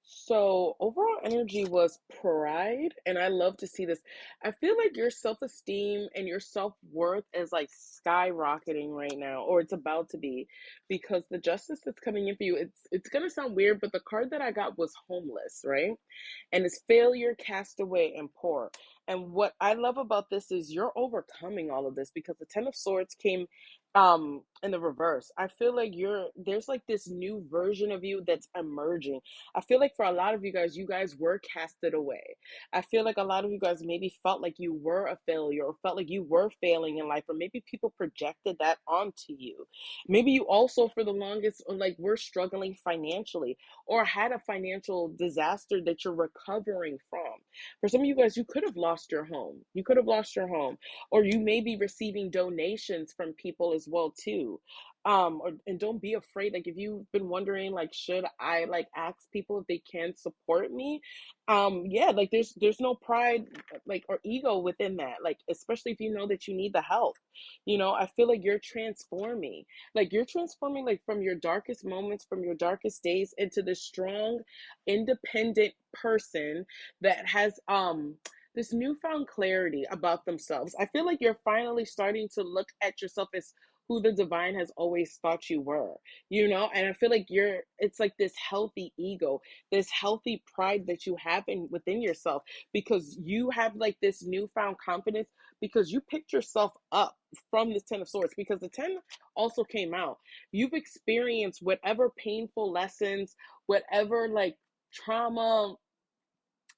So overall energy was pride, and I love to see this. I feel like your self-esteem and your self-worth is like skyrocketing right now, or it's about to be, because the justice that's coming in for you, it's gonna sound weird, but the card that I got was homeless, right? And it's failure, castaway, and poor. And what I love about this is you're overcoming all of this because the Ten of Swords came in the reverse. I feel like there's like this new version of you that's emerging. I feel like for a lot of you guys were casted away. I feel like a lot of you guys maybe felt like you were a failure or felt like you were failing in life, or maybe people projected that onto you. Maybe you also, for the longest, like were struggling financially or had a financial disaster that you're recovering from. For some of you guys, you could have lost your home. You could have lost your home, or you may be receiving donations from people as well too. And don't be afraid. Like if you've been wondering, like, should I like ask people if they can support me? Yeah, like there's no pride like or ego within that. Like especially if you know that you need the help. I feel like you're transforming. Like you're transforming like from your darkest moments, from your darkest days into this strong, independent person that has this newfound clarity about themselves. I feel like you're finally starting to look at yourself as who the divine has always thought you were, and I feel like it's like this healthy ego, this healthy pride that you have within yourself, because you have like this newfound confidence because you picked yourself up from this Ten of Swords, because the 10 also came out. You've experienced whatever painful lessons, whatever like trauma.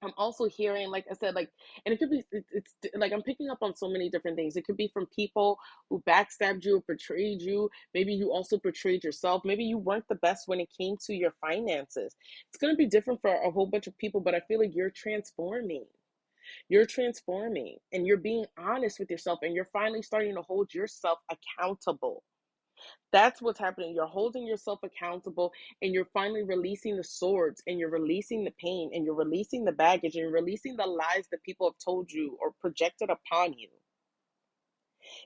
I'm also hearing, like I said, like, and it could be, it's like I'm picking up on so many different things. It could be from people who backstabbed you or betrayed you. Maybe you also betrayed yourself. Maybe you weren't the best when it came to your finances. It's going to be different for a whole bunch of people, but I feel like you're transforming. You're transforming and you're being honest with yourself, and you're finally starting to hold yourself accountable. That's what's happening. You're holding yourself accountable, and you're finally releasing the swords, and you're releasing the pain, and you're releasing the baggage, and you're releasing the lies that people have told you or projected upon you.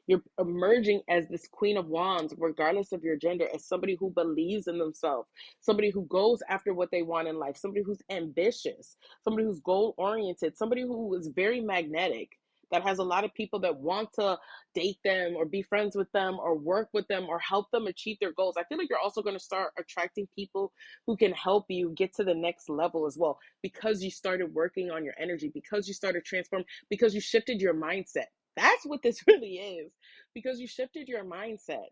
You're emerging as this Queen of Wands, regardless of your gender, as somebody who believes in themselves, somebody who goes after what they want in life, somebody who's ambitious, somebody who's goal oriented, somebody who is very magnetic, that has a lot of people that want to date them or be friends with them or work with them or help them achieve their goals. I feel like you're also going to start attracting people who can help you get to the next level as well, because you started working on your energy, because you started transforming, because you shifted your mindset. That's what this really is, because you shifted your mindset.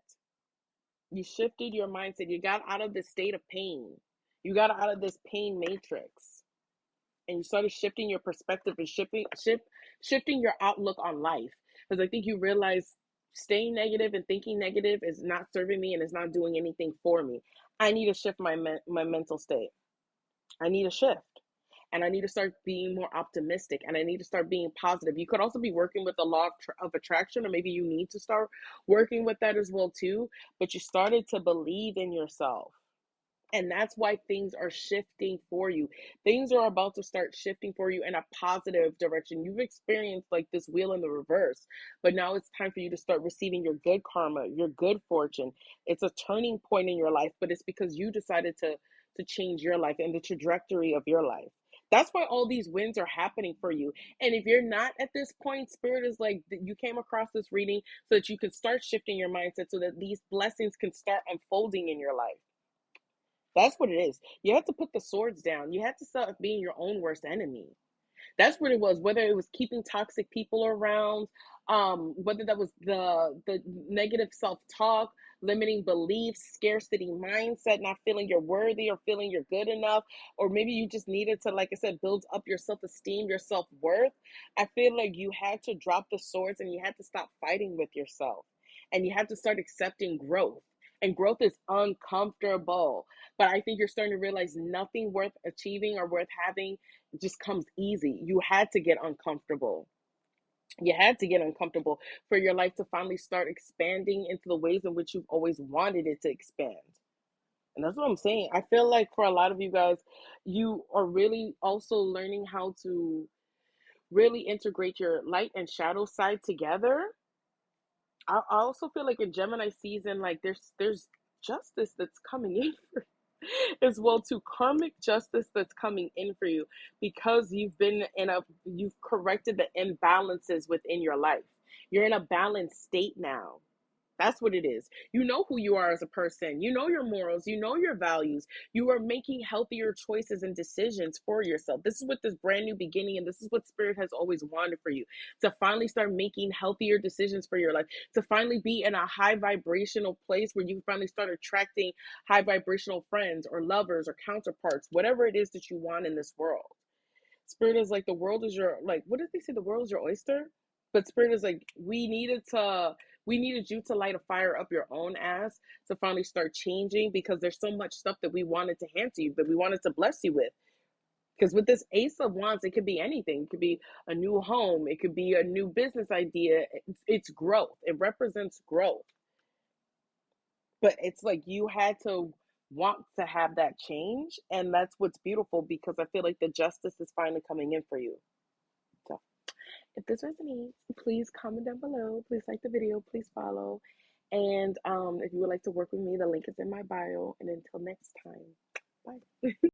You shifted your mindset. You got out of this state of pain. You got out of this pain matrix, and you started shifting your perspective and shifting your outlook on life. Because I think you realize staying negative and thinking negative is not serving me and is not doing anything for me. I need to shift my mental state. I need a shift. And I need to start being more optimistic, and I need to start being positive. You could also be working with the law of attraction, or maybe you need to start working with that as well too. But you started to believe in yourself. And that's why things are shifting for you. Things are about to start shifting for you in a positive direction. You've experienced like this wheel in the reverse, but now it's time for you to start receiving your good karma, your good fortune. It's a turning point in your life, but it's because you decided to change your life and the trajectory of your life. That's why all these wins are happening for you. And if you're not at this point, Spirit is like you came across this reading so that you can start shifting your mindset so that these blessings can start unfolding in your life. That's what it is. You have to put the swords down. You have to stop being your own worst enemy. That's what it was. Whether it was keeping toxic people around, whether that was the negative self talk, limiting beliefs, scarcity mindset, not feeling you're worthy or feeling you're good enough, or maybe you just needed to, like I said, build up your self esteem, your self worth. I feel like you had to drop the swords and you had to stop fighting with yourself, and you had to start accepting growth. And growth is uncomfortable. But I think you're starting to realize nothing worth achieving or worth having just comes easy. You had to get uncomfortable. You had to get uncomfortable for your life to finally start expanding into the ways in which you've always wanted it to expand. And that's what I'm saying. I feel like for a lot of you guys, you are really also learning how to really integrate your light and shadow side together. I also feel like in Gemini season, like there's justice that's coming in. As well to karmic justice that's coming in for you because you've corrected the imbalances within your life. You're in a balanced state now. That's what it is. You know who you are as a person. You know your morals. You know your values. You are making healthier choices and decisions for yourself. This is what this brand new beginning, and this is what Spirit has always wanted for you, to finally start making healthier decisions for your life, to finally be in a high vibrational place where you finally start attracting high vibrational friends or lovers or counterparts, whatever it is that you want in this world. Spirit is like, the world is your, like, what did they say? The world is your oyster. But Spirit is like, we needed you to light a fire up your own ass to finally start changing, because there's so much stuff that we wanted to hand to you, that we wanted to bless you with. Because with this Ace of Wands, it could be anything. It could be a new home. It could be a new business idea. It's growth. It represents growth. But it's like you had to want to have that change. And that's what's beautiful, because I feel like the justice is finally coming in for you. So if this resonates, please comment down below. Please like the video. Please follow. And if you would like to work with me, the link is in my bio. And until next time, bye.